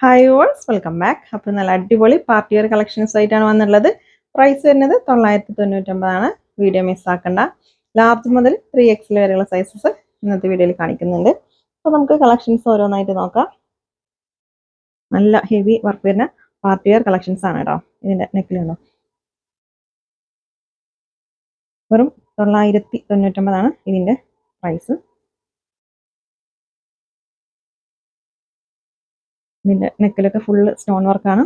Hi ഓൾസ് welcome back. അപ്പോൾ നല്ല അടിപൊളി പാർട്ടി വെയർ കളക്ഷൻസ് ആയിട്ടാണ് വന്നുള്ളത്. പ്രൈസ് വരുന്നത് 999 വീഡിയോ മിസ്സാക്കണ്ട. ലാർജ് മുതൽ 3XL വരെയുള്ള സൈസസ് ഇന്നത്തെ വീഡിയോയിൽ കാണിക്കുന്നുണ്ട്. അപ്പോൾ നമുക്ക് കളക്ഷൻസ് ഓരോന്നായിട്ട് നോക്കാം. നല്ല ഹെവി വർക്ക് വരുന്ന പാർട്ടി വെയർ കളക്ഷൻസ് ആണ് കേട്ടോ. ഇതിൻ്റെ നെക്കിലുണ്ടോ, വെറും 999 ഇതിൻ്റെ പ്രൈസ്. ഇതിൻ്റെ നെക്കിലൊക്കെ ഫുള്ള് സ്റ്റോൺ വർക്കാണ്.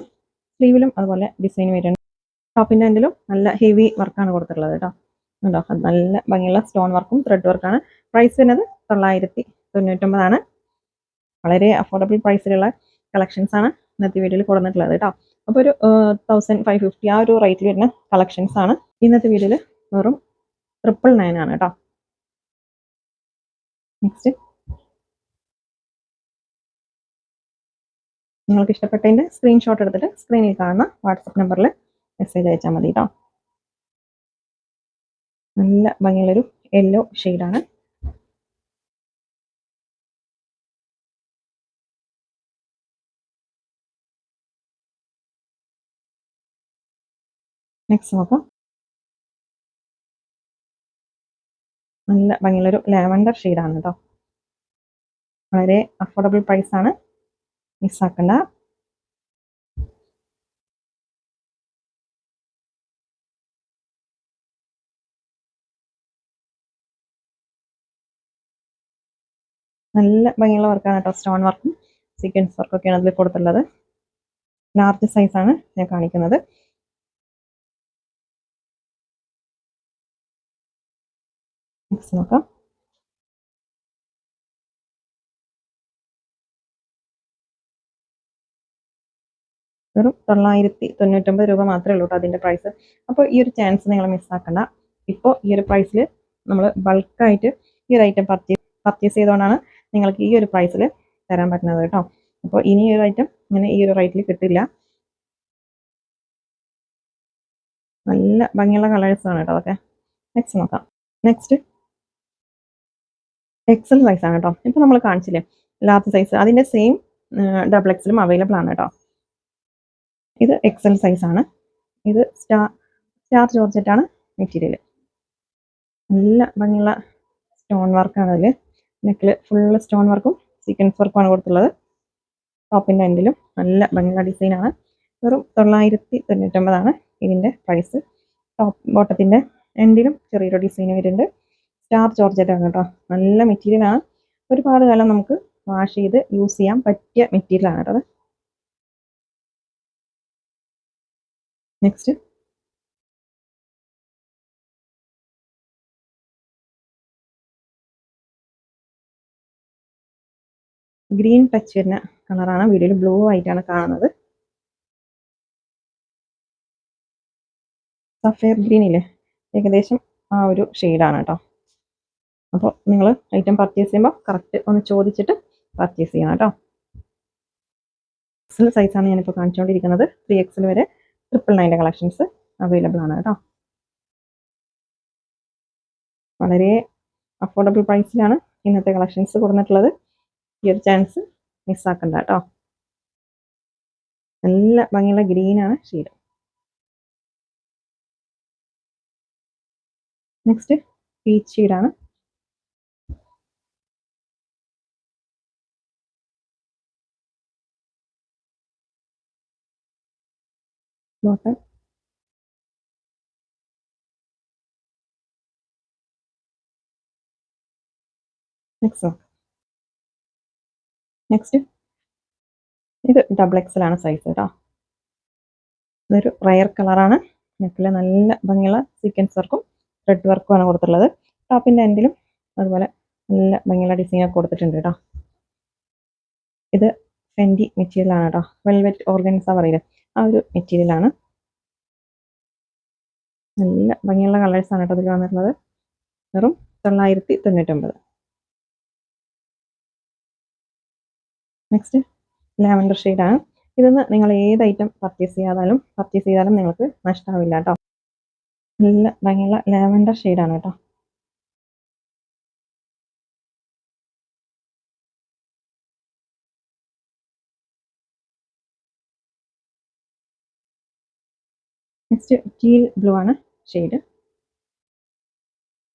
സ്ലീവിലും അതുപോലെ ഡിസൈൻ വരുന്നുണ്ട്. ടോപ്പിൻ്റെ എൻഡിലും നല്ല ഹെവി വർക്കാണ് കൊടുത്തിട്ടുള്ളത് കേട്ടോ. ഉണ്ടോ, അത് നല്ല ഭംഗിയുള്ള സ്റ്റോൺ വർക്കും ത്രെഡ് വർക്കാണ്. പ്രൈസ് വരുന്നത് 999. വളരെ അഫോർഡബിൾ പ്രൈസിലുള്ള കളക്ഷൻസ് ആണ് ഇന്നത്തെ വീഡിയോയിൽ കൊടുത്തിട്ടുള്ളത് കേട്ടോ. അപ്പോൾ ഒരു 1550 ആ ഒരു റേറ്റിൽ വരുന്ന കളക്ഷൻസ് ആണ് ഇന്നത്തെ വീഡിയോയിൽ. വെറും 999 ആണ് കേട്ടോ. നെക്സ്റ്റ്, നിങ്ങൾക്ക് ഇഷ്ടപ്പെട്ടതിൻ്റെ സ്ക്രീൻഷോട്ട് എടുത്തിട്ട് സ്ക്രീനിൽ കാണുന്ന വാട്സപ്പ് നമ്പറിൽ മെസ്സേജ് അയച്ചാൽ മതി കേട്ടോ. നല്ല ഭംഗിയുള്ളൊരു യെല്ലോ ഷെയ്ഡാണ്. നെക്സ്റ്റ് നോക്കാം. നല്ല ഭംഗിയുള്ളൊരു ലാവൻഡർ ഷെയ്ഡാണ് കേട്ടോ. വളരെ അഫോർഡബിൾ പ്രൈസ് ആണ്, മിസ്സാക്കണ്ട. നല്ല ഭംഗിയുള്ള വർക്കാണ് കേട്ടോ. സ്റ്റോൺ വർക്കും സീക്വൻസ് വർക്കൊക്കെയാണ് അതിൽ കൊടുത്തിട്ടുള്ളത്. ലാർജ് സൈസാണ് ഞാൻ കാണിക്കുന്നത്. നെക്സ്റ്റ് നോക്കാം. വെറും 999 രൂപ മാത്രമേ ഉള്ളൂ കേട്ടോ അതിൻ്റെ പ്രൈസ്. അപ്പോൾ ഈ ഒരു ചാൻസ് നിങ്ങൾ മിസ്സാക്കണ്ട. ഇപ്പോൾ ഈ ഒരു പ്രൈസിൽ നമ്മൾ ബൾക്കായിട്ട് ഈ ഒരു ഐറ്റം പർച്ചേസ് ചെയ്തുകൊണ്ടാണ് നിങ്ങൾക്ക് ഈ ഒരു പ്രൈസിൽ തരാൻ പറ്റുന്നത് കേട്ടോ. അപ്പോൾ ഇനി ഈ ഒരു ഐറ്റം ഇങ്ങനെ ഈ ഒരു റേറ്റിൽ കിട്ടില്ല. നല്ല ഭംഗിയുള്ള കളേഴ്സാണ് കേട്ടോ അതൊക്കെ. നെക്സ്റ്റ് നോക്കാം. നെക്സ്റ്റ് എക്സൽ സൈസാണ് കേട്ടോ. ഇപ്പോൾ നമ്മൾ കാണിച്ചില്ലേ ലാർജ് സൈസ്, അതിൻ്റെ സെയിം ഡബിൾ എക്സലും അവൈലബിൾ ആണ് കേട്ടോ. ഇത് എക്സൽ സൈസാണ്. ഇത് സ്റ്റാർ ജോർജറ്റാണ് മെറ്റീരിയൽ. നല്ല ഭംഗിയുള്ള സ്റ്റോൺ വർക്കാണ് അതിൽ. നെക്കിൽ ഫുള്ള് സ്റ്റോൺ വർക്കും സീക്വൻസ് വർക്കുമാണ് കൊടുത്തുള്ളത്. ടോപ്പിൻ്റെ എൻഡിലും നല്ല ഭംഗിയുള്ള ഡിസൈനാണ്. വെറും 999 ഇതിൻ്റെ പ്രൈസ്. ബോട്ടത്തിൻ്റെ എൻഡിലും ചെറിയൊരു ഡിസൈൻ വരുന്നുണ്ട്. സ്റ്റാർ ജോർജറ്റാണ് കേട്ടോ. നല്ല മെറ്റീരിയലാണ്. ഒരുപാട് കാലം നമുക്ക് വാഷ് ചെയ്ത് യൂസ് ചെയ്യാൻ പറ്റിയ മെറ്റീരിയലാണ് കേട്ടോ അത്. നെക്സ്റ്റ്, ഗ്രീൻ ടച്ച് വരുന്ന കളറാണ്. വീഡിയോയിൽ ബ്ലൂ ആയിട്ടാണ് കാണുന്നത്. സഫയർ ഗ്രീനില്ലേ, ഏകദേശം ആ ഒരു ഷെയ്ഡാണ് കേട്ടോ. അപ്പോൾ നിങ്ങൾ ഐറ്റം പർച്ചേസ് ചെയ്യുമ്പോൾ കറക്റ്റ് ഒന്ന് ചോദിച്ചിട്ട് പർച്ചേസ് ചെയ്യണം കേട്ടോ. എക്സൽ സൈസാണ് ഞാനിപ്പോൾ കാണിച്ചുകൊണ്ടിരിക്കുന്നത്. 3XL വരെ 999 കളക്ഷൻസ് അവൈലബിൾ ആണ് കേട്ടോ. വളരെ അഫോർഡബിൾ പ്രൈസിലാണ് ഇന്നത്തെ കളക്ഷൻസ് കൊടുത്തിട്ടുള്ളത്. ഈ ഒരു ചാൻസ് മിസ്സാക്കണ്ട കേട്ടോ. നല്ല ഭംഗിയുള്ള ഗ്രീനാണ് ഷെയ്ഡ്. നെക്സ്റ്റ് പീച്ച് ഷെയ്ഡാണ്. ബോട്ടം നെക്സ്റ്റ് ഇത് ഡബിൾ എക്സൽ ആണ് സൈസ് കേട്ടോ. ഇതൊരു റയർ കളറാണ്. നെക്കിൽ നല്ല ഭംഗിയുള്ള സീക്വൻസ് വർക്കും ത്രെഡ് വർക്കുമാണ് കൊടുത്തിട്ടുള്ളത്. ടോപ്പിൻ്റെ എൻഡിലും അതുപോലെ നല്ല ഭംഗിയുള്ള ഡിസൈനൊക്കെ കൊടുത്തിട്ടുണ്ട് കേട്ടോ. ഇത് ഫെൻഡി മെറ്റീരിയലാണ് കേട്ടോ. വെൽവെറ്റ് ഓർഗൻസ പറയില്ലേ, ആ ഒരു മെറ്റീരിയലാണ്. നല്ല ഭംഗിയുള്ള കളേഴ്സാണ് കേട്ടോ ഇതിൽ വന്നിട്ടുള്ളത്. വെറും 999. നെക്സ്റ്റ് ലാവൻഡർ ഷെയ്ഡാണ്. ഇതൊന്ന് നിങ്ങൾ ഏത് ഐറ്റം പർച്ചേസ് ചെയ്താലും നിങ്ങൾക്ക് നഷ്ടമാവില്ല കേട്ടോ. നല്ല ഭംഗിയുള്ള ലാവൻഡർ ഷെയ്ഡാണ് കേട്ടോ. നെക്സ്റ്റ് ടീൽ ബ്ലൂ ആണ് ഷെയ്ഡ്.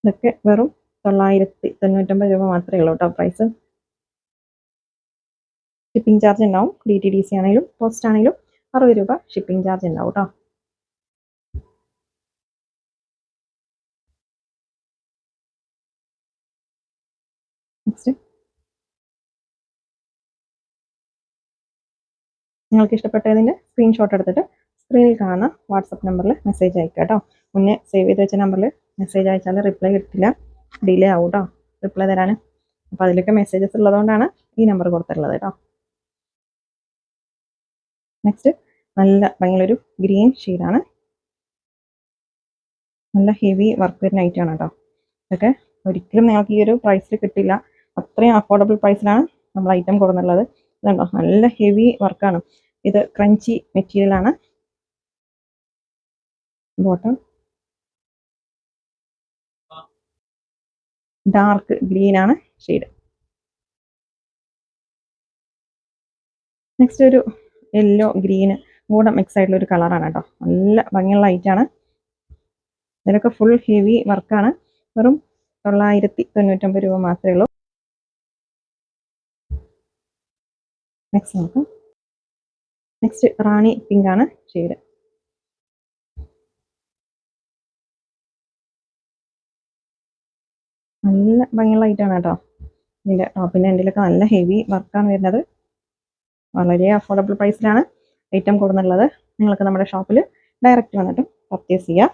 ഇതൊക്കെ വെറും 999 രൂപ മാത്രമേ ഉള്ളൂ കേട്ടോ പ്രൈസ്. ഷിപ്പിംഗ് ചാർജ് ഉണ്ടാവും. DTDC ആണെങ്കിലും പോസ്റ്റ് ആണെങ്കിലും 60 രൂപ ഷിപ്പിംഗ് ചാർജ് ഉണ്ടാവും കേട്ടോ. നെക്സ്റ്റ് നിങ്ങൾക്ക് ഇഷ്ടപ്പെട്ടതിൻ്റെ സ്ക്രീൻഷോട്ട് എടുത്തിട്ട് സ്ക്രീനിൽ കാണുന്ന വാട്സപ്പ് നമ്പറിൽ മെസ്സേജ് അയക്കുക കേട്ടോ. മുന്നേ സേവ് ചെയ്ത് വെച്ച നമ്പറിൽ മെസ്സേജ് അയച്ചാൽ റിപ്ലൈ കിട്ടില്ല, ഡിലേ ആവും കേട്ടോ റിപ്ലൈ തരാൻ. അപ്പോൾ അതിലൊക്കെ മെസ്സേജസ് ഉള്ളതുകൊണ്ടാണ് ഈ നമ്പർ കൊടുത്തിട്ടുള്ളത് കേട്ടോ. നെക്സ്റ്റ് നല്ല ഭയങ്കര ഗ്രീൻ ഷെയ്ഡാണ്. നല്ല ഹെവി വർക്ക് വരുന്ന ഐറ്റമാണ് കേട്ടോ. ഇതൊക്കെ ഒരിക്കലും നിങ്ങൾക്ക് ഈ ഒരു പ്രൈസിൽ കിട്ടില്ല. അത്രയും അഫോർഡബിൾ പ്രൈസിലാണ് നമ്മൾ ഐറ്റം കൊടുക്കുന്നുള്ളത്. ഇതുണ്ടോ, നല്ല ഹെവി വർക്കാണ്. ഇത് ക്രഞ്ചി മെറ്റീരിയലാണ്. ബോട്ടം ഡാർക്ക് ഗ്രീൻ ആണ് ഷെയ്ഡ്. നെക്സ്റ്റ് ഒരു യെല്ലോ ഗ്രീന് കൂടെ മിക്സ് ആയിട്ടുള്ള ഒരു കളറാണ് കേട്ടോ. നല്ല ഭംഗിയുള്ള ഐറ്റാണ്. ഇതിലൊക്കെ ഫുൾ ഹെവി വർക്കാണ്. വെറും 999 രൂപ മാത്രമേ ഉള്ളൂ. നെക്സ്റ്റ് നോക്കാം. നെക്സ്റ്റ് റാണി പിങ്ക് ആണ് ഷെയ്ഡ്. നല്ല ഭംഗിയുള്ള ഐറ്റാണ് കേട്ടോ. ഇതിൻ്റെ ടോപ്പിൻ്റെ എൻഡിലൊക്കെ നല്ല ഹെവി വർക്കാണ് വരുന്നത്. വളരെ അഫോർഡബിൾ പ്രൈസിലാണ് ഐറ്റം കൊടുക്കുന്നുള്ളത്. നിങ്ങൾക്ക് നമ്മുടെ ഷോപ്പിൽ ഡയറക്റ്റ് വന്നിട്ട് പർച്ചേസ് ചെയ്യാം.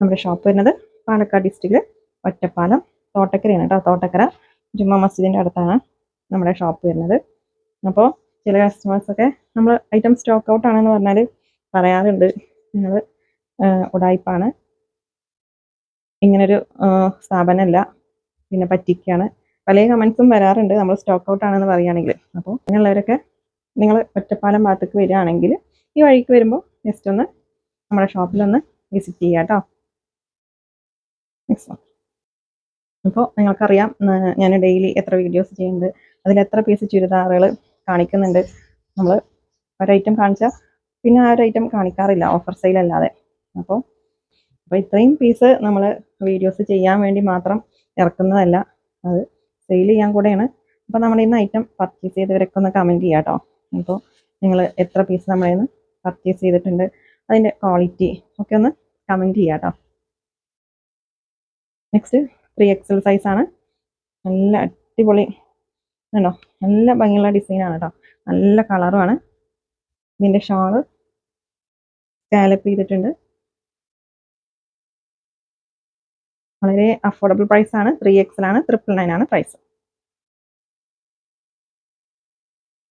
നമ്മുടെ ഷോപ്പ് വരുന്നത് പാലക്കാട് ഡിസ്ട്രിക്റ്റിൽ ഒറ്റപ്പാലം തോട്ടക്കരയാണ് കേട്ടോ. തോട്ടക്കര ജുമാ മസ്ജിദിൻ്റെ അടുത്താണ് നമ്മുടെ ഷോപ്പ് വരുന്നത്. അപ്പോൾ ചില കസ്റ്റമേഴ്സൊക്കെ നമ്മൾ ഐറ്റം സ്റ്റോക്ക് ഔട്ട് ആണെന്ന് പറഞ്ഞാൽ പറയാറുണ്ട്, നിങ്ങൾ ഉടായിപ്പാണ്, ഇങ്ങനൊരു സ്ഥാപനമല്ല, പിന്നെ പറ്റിക്കുകയാണ്, പല കമൻസും വരാറുണ്ട് നമ്മൾ സ്റ്റോക്ക് ഔട്ട് ആണെന്ന് പറയുകയാണെങ്കിൽ. അപ്പോൾ അങ്ങനെയുള്ളവരൊക്കെ നിങ്ങൾ ഒറ്റപ്പാലം ഭാഗത്തേക്ക് വരികയാണെങ്കിൽ ഈ വഴിക്ക് വരുമ്പോൾ ജസ്റ്റ് ഒന്ന് നമ്മുടെ ഷോപ്പിലൊന്ന് വിസിറ്റ് ചെയ്യുക കേട്ടോ. അപ്പോൾ നിങ്ങൾക്കറിയാം ഞാൻ ഡെയിലി എത്ര വീഡിയോസ് ചെയ്യുന്നുണ്ട്, അതിൽ എത്ര പീസ് ചുരിദാറുകൾ കാണിക്കുന്നുണ്ട്. നമ്മൾ ഒരൈറ്റം കാണിച്ചാൽ പിന്നെ ആ ഒരു ഐറ്റം കാണിക്കാറില്ല ഓഫർ സെയിൽ അല്ലാതെ. അപ്പോൾ ഇത്രയും പീസ് നമ്മൾ വീഡിയോസ് ചെയ്യാൻ വേണ്ടി മാത്രം ഇറക്കുന്നതല്ല, അത് സെയിൽ ചെയ്യാൻ കൂടെയാണ്. അപ്പോൾ നമ്മുടെ ഇന്ന് ഐറ്റം പർച്ചേസ് ചെയ്തവരൊക്കെ ഒന്ന് കമൻറ്റ് ചെയ്യാം കേട്ടോ. അപ്പോൾ നിങ്ങൾ എത്ര പീസ് നമ്മളിൽ നിന്ന് പർച്ചേസ് ചെയ്തിട്ടുണ്ട്, അതിൻ്റെ ക്വാളിറ്റി ഒക്കെ ഒന്ന് കമൻറ്റ് ചെയ്യാം കേട്ടോ. നെക്സ്റ്റ് 3XL സൈസാണ്. നല്ല അടിപൊളി ഉണ്ടോ, നല്ല ഭംഗിയുള്ള ഡിസൈനാണ് കേട്ടോ. നല്ല കളറുമാണ്. ഇതിൻ്റെ ഷാള് സ്കാലപ്പ് ചെയ്തിട്ടുണ്ട്. വളരെ അഫോർഡബിൾ പ്രൈസാണ്. 3XL ആണ്. 999 ആണ് പ്രൈസ്.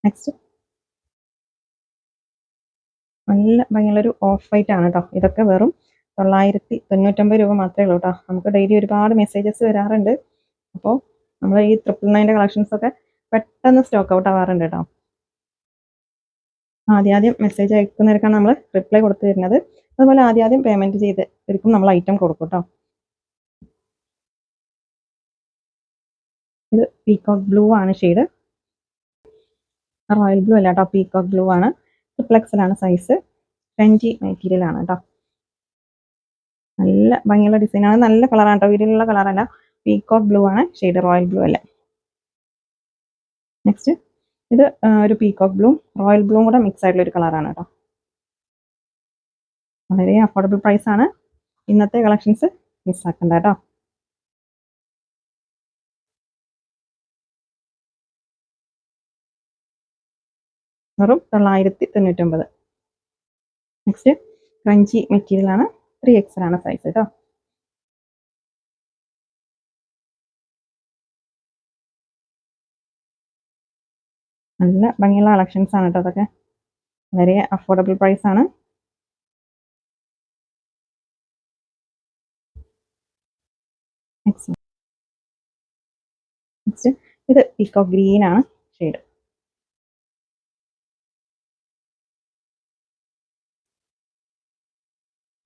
നെക്സ്റ്റ് നല്ല ഭംഗിയുള്ളൊരു ഓഫ് വൈറ്റ് ആണ് കേട്ടോ. ഇതൊക്കെ വെറും 999 രൂപ മാത്രമേ ഉള്ളൂ കേട്ടോ. നമുക്ക് ഡെയിലി ഒരുപാട് മെസ്സേജസ് വരാറുണ്ട്. അപ്പോൾ നമ്മൾ ഈ 999 കളക്ഷൻസൊക്കെ പെട്ടെന്ന് സ്റ്റോക്ക് ഔട്ട് ആവാറുണ്ട് കേട്ടോ. ആദ്യം മെസ്സേജ് അയക്കുന്നവർക്കാണ് നമ്മൾ റിപ്ലൈ കൊടുത്തു തരുന്നത്. അതുപോലെ ആദ്യം പേയ്മെൻറ്റ് ചെയ്തവർക്കും നമ്മൾ ഐറ്റം കൊടുക്കും കേട്ടോ. ഇത് പീകോക്ക് ബ്ലൂ ആണ് ഷെയ്ഡ്. റോയൽ ബ്ലൂ അല്ല കേട്ടോ, പീകോക്ക് ബ്ലൂ ആണ്. ട്രിപ്ലെക്സിലാണ് സൈസ്. ക്രഞ്ചി മെറ്റീരിയൽ ആണ് കേട്ടോ. നല്ല ഭംഗിയുള്ള ഡിസൈനാണ്. നല്ല കളറാണ് കേട്ടോ. വീട്ടിലുള്ള കളറല്ല, പീകോക്ക് ബ്ലൂ ആണ് ഷെയ്ഡ്, റോയൽ ബ്ലൂ അല്ല. നെക്സ്റ്റ് ഇത് ഒരു പീകോക്ക് ബ്ലൂ റോയൽ ബ്ലൂവും കൂടെ മിക്സ് ആയിട്ടുള്ള ഒരു കളറാണ് കേട്ടോ. വളരെ അഫോർഡബിൾ പ്രൈസ് ആണ്. ഇന്നത്തെ കളക്ഷൻസ് മിസ്സാക്കണ്ട കേട്ടോ. വെറും 999. നെക്സ്റ്റ് ക്രഞ്ചി മെറ്റീരിയൽ ആണ്. 3XL ആണ് സൈസ് കേട്ടോ. നല്ല ഭംഗിയുള്ള കളക്ഷൻസ് ആണ് കേട്ടോ. അതൊക്കെ വളരെ അഫോർഡബിൾ പ്രൈസ് ആണ്. നെക്സ്റ്റ് ഇത് പീകോക്ക് ഗ്രീൻ ആണ് ഷെയ്ഡ്.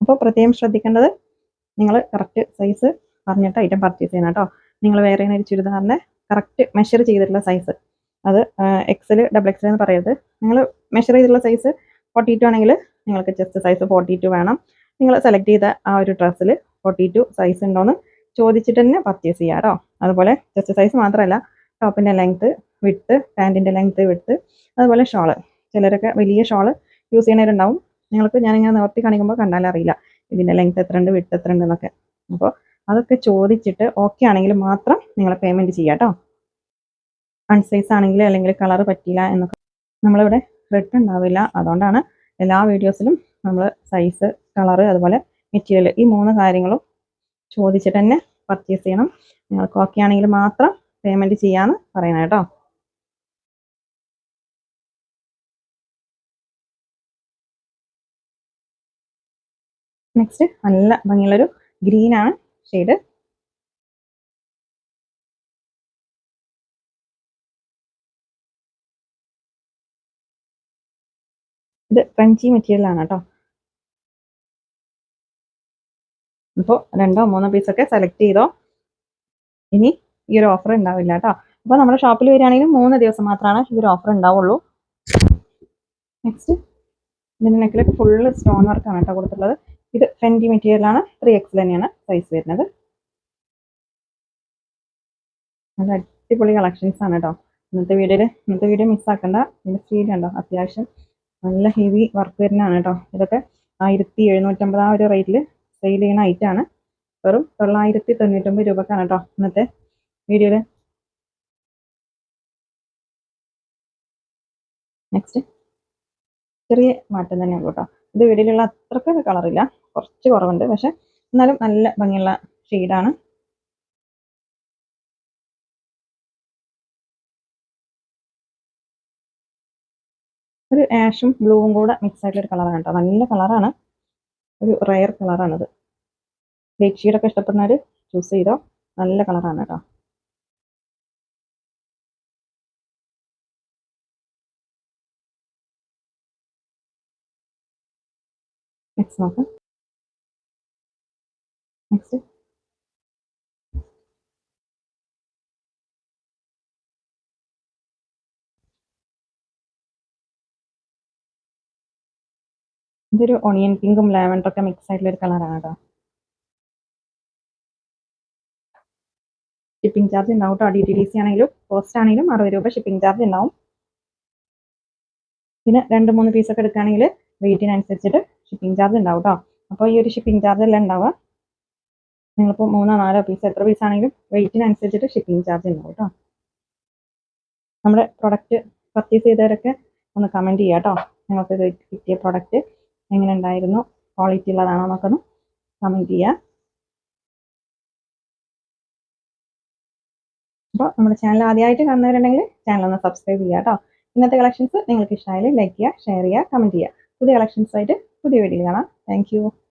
അപ്പോൾ പ്രത്യേകം ശ്രദ്ധിക്കേണ്ടത്, നിങ്ങൾ കറക്റ്റ് സൈസ് പറഞ്ഞിട്ട് ഐറ്റം പർച്ചേസ് ചെയ്യണം കേട്ടോ. നിങ്ങൾ വേറെ ഒരു ചുരിദാറിൻ്റെ കറക്റ്റ് മെഷർ ചെയ്തിട്ടുള്ള സൈസ്, അത് XL XXL എന്ന് പറയരുത്. നിങ്ങൾ മെഷർ ചെയ്തിട്ടുള്ള സൈസ് 42 ആണെങ്കിൽ നിങ്ങൾക്ക് ചെസ്റ്റ് സൈസ് 42 വേണം. നിങ്ങൾ സെലക്ട് ചെയ്ത ആ ഒരു ഡ്രസ്സിൽ 42 സൈസ് ഉണ്ടോയെന്ന് ചോദിച്ചിട്ട് തന്നെ പർച്ചേസ് ചെയ്യാം കേട്ടോ. അതുപോലെ ചെസ്റ്റ് സൈസ് മാത്രമല്ല, ടോപ്പിൻ്റെ ലെങ്ത്ത്, വിഡ്ത്ത്, പാൻറ്റിൻ്റെ ലെങ്ത്ത്, വിഡ്ത്ത്, അതുപോലെ ഷോള്. ചിലരൊക്കെ വലിയ ഷോള് യൂസ് ചെയ്യണവരുണ്ടാവും. നിങ്ങൾക്ക് ഞാനിങ്ങനെ നിവർത്തി കാണിക്കുമ്പോൾ കണ്ടാലറിയില്ല ഇതിൻ്റെ ലെങ്ത്ത് എത്ര ഉണ്ട്, വിഡ്ത്ത് എത്ര ഉണ്ട് എന്നൊക്കെ. അപ്പോൾ അതൊക്കെ ചോദിച്ചിട്ട് ഓക്കെ ആണെങ്കിൽ മാത്രം നിങ്ങൾ പേയ്മെൻറ്റ് ചെയ്യാം കേട്ടോ. അൺസൈസ് ആണെങ്കിൽ അല്ലെങ്കിൽ കളർ പറ്റില്ല എന്നൊക്കെ നമ്മളിവിടെ റിട്ടേൺ ഉണ്ടാവില്ല. അതുകൊണ്ടാണ് എല്ലാ വീഡിയോസിലും നമ്മൾ സൈസ്, കളറ്, അതുപോലെ മെറ്റീരിയൽ ഈ 3 കാര്യങ്ങളും ചോദിച്ചിട്ട് തന്നെ പർച്ചേസ് ചെയ്യണം. നിങ്ങൾക്ക് ഓക്കെ ആണെങ്കിൽ മാത്രം പേയ്മെൻറ്റ് ചെയ്യാമെന്ന് പറയണം കേട്ടോ. നെക്സ്റ്റ് നല്ല ഭംഗിയുള്ളൊരു ഗ്രീനാണ് ഷെയ്ഡ്. ഇത് ക്രഞ്ചി മെറ്റീരിയൽ ആണ് കേട്ടോ. അപ്പോൾ 2 3 പീസൊക്കെ സെലക്ട് ചെയ്തോ. ഇനി ഈ ഒരു ഓഫർ ഉണ്ടാവില്ല കേട്ടോ. അപ്പോൾ നമ്മുടെ ഷോപ്പിൽ വരികയാണെങ്കിൽ 3 ദിവസം മാത്രമാണ് ഈ ഒരു ഓഫർ ഉണ്ടാവുള്ളൂ. നെക്സ്റ്റ് ഇതിൻ്റെ നെക്കിലൊക്കെ ഫുള്ള് സ്റ്റോൺ വർക്കാണ് കേട്ടോ കൊടുത്തിട്ടുള്ളത്. ഇത് ഫെൻഡി മെറ്റീരിയലാണ്. 3XL തന്നെയാണ് സൈസ് വരുന്നത്. നല്ല അടിപൊളി കളക്ഷൻസ് ആണ് കേട്ടോ. ഇന്നത്തെ വീഡിയോ മിസ്സാക്കണ്ട. ഇതിൻ്റെ സ്റ്റീൽ കണ്ടോ, അത്യാവശ്യം നല്ല ഹെവി വർക്ക് വരുന്നതാണ് കേട്ടോ. ഇതൊക്കെ 1750 ആ ഒരു റേറ്റിൽ സെയിൽ ചെയ്യുന്ന ഐറ്റമാണ്. വെറും 999 രൂപക്കാണ് കേട്ടോ ഇന്നത്തെ വീഡിയോയിൽ. നെക്സ്റ്റ് ചെറിയ മാറ്റം തന്നെയാണ് കേട്ടോ. ഇത് വീഡിയോയിലുള്ള അത്രയ്ക്ക് കളറില്ല, കുറച്ച് കുറവുണ്ട്. പക്ഷെ എന്നാലും നല്ല ഭംഗിയുള്ള ഷെയ്ഡാണ്. ഒരു ആഷും ബ്ലൂവും കൂടെ മിക്സ് ആയിട്ടുള്ള ഒരു കളറാണ് കേട്ടോ. നല്ല കളറാണ്, ഒരു റയർ കളറാണത്. ബെഡ്ഷീറ്റൊക്കെ ഇഷ്ടപ്പെടുന്നവർ ചൂസ് ചെയ്തോ. നല്ല കളറാണ് കേട്ടോ. നെക്സ്റ്റ് നോക്കാം. നെക്സ്റ്റ് ഇതൊരു ഓണിയൻ പിങ്കും ലാവൻഡറൊക്കെ മിക്സ് ആയിട്ടുള്ള ഒരു കളറാണ് കേട്ടോ. ഷിപ്പിംഗ് ചാർജ് ഉണ്ടാവും കേട്ടോ. DTDC ആണെങ്കിലും പോസ്റ്റ് ആണെങ്കിലും 60 രൂപ ഷിപ്പിംഗ് ചാർജ് ഉണ്ടാവും. പിന്നെ 2 3 പീസൊക്കെ എടുക്കുകയാണെങ്കിൽ വെയിറ്റിനനുസരിച്ചിട്ട് ഷിപ്പിംഗ് ചാർജ് ഉണ്ടാവും കേട്ടോ. അപ്പോൾ ഈ ഒരു ഷിപ്പിംഗ് ചാർജ് അല്ല ഉണ്ടാവുക. നിങ്ങളിപ്പോൾ 3 4 പീസ് എത്ര പീസ് ആണെങ്കിലും വെയിറ്റിനനുസരിച്ചിട്ട് ഷിപ്പിംഗ് ചാർജ് ഉണ്ടാവും കേട്ടോ. നമ്മുടെ പ്രൊഡക്റ്റ് പർച്ചേസ് ചെയ്തവരൊക്കെ ഒന്ന് കമൻറ്റ് ചെയ്യുക കേട്ടോ. നിങ്ങൾക്ക് കിട്ടിയ പ്രൊഡക്റ്റ് എങ്ങനെ ഉണ്ടായിരുന്നു, ക്വാളിറ്റി ഉള്ളതാണോ എന്നൊക്കെ ഒന്ന് കമൻറ്റ് ചെയ്യുക. അപ്പോൾ നമ്മുടെ ചാനൽ ആദ്യമായിട്ട് കാണുന്നവരുണ്ടെങ്കിൽ ചാനൽ ഒന്ന് സബ്സ്ക്രൈബ് ചെയ്യുക കേട്ടോ. ഇന്നത്തെ കളക്ഷൻസ് നിങ്ങൾക്ക് ഇഷ്ടമായാലും ലൈക്ക് ചെയ്യുക, ഷെയർ ചെയ്യുക, കമൻറ്റ് ചെയ്യുക. പുതിയ കളക്ഷൻസായിട്ട് പുതിയ വീഡിയോയിൽ കാണാം. താങ്ക്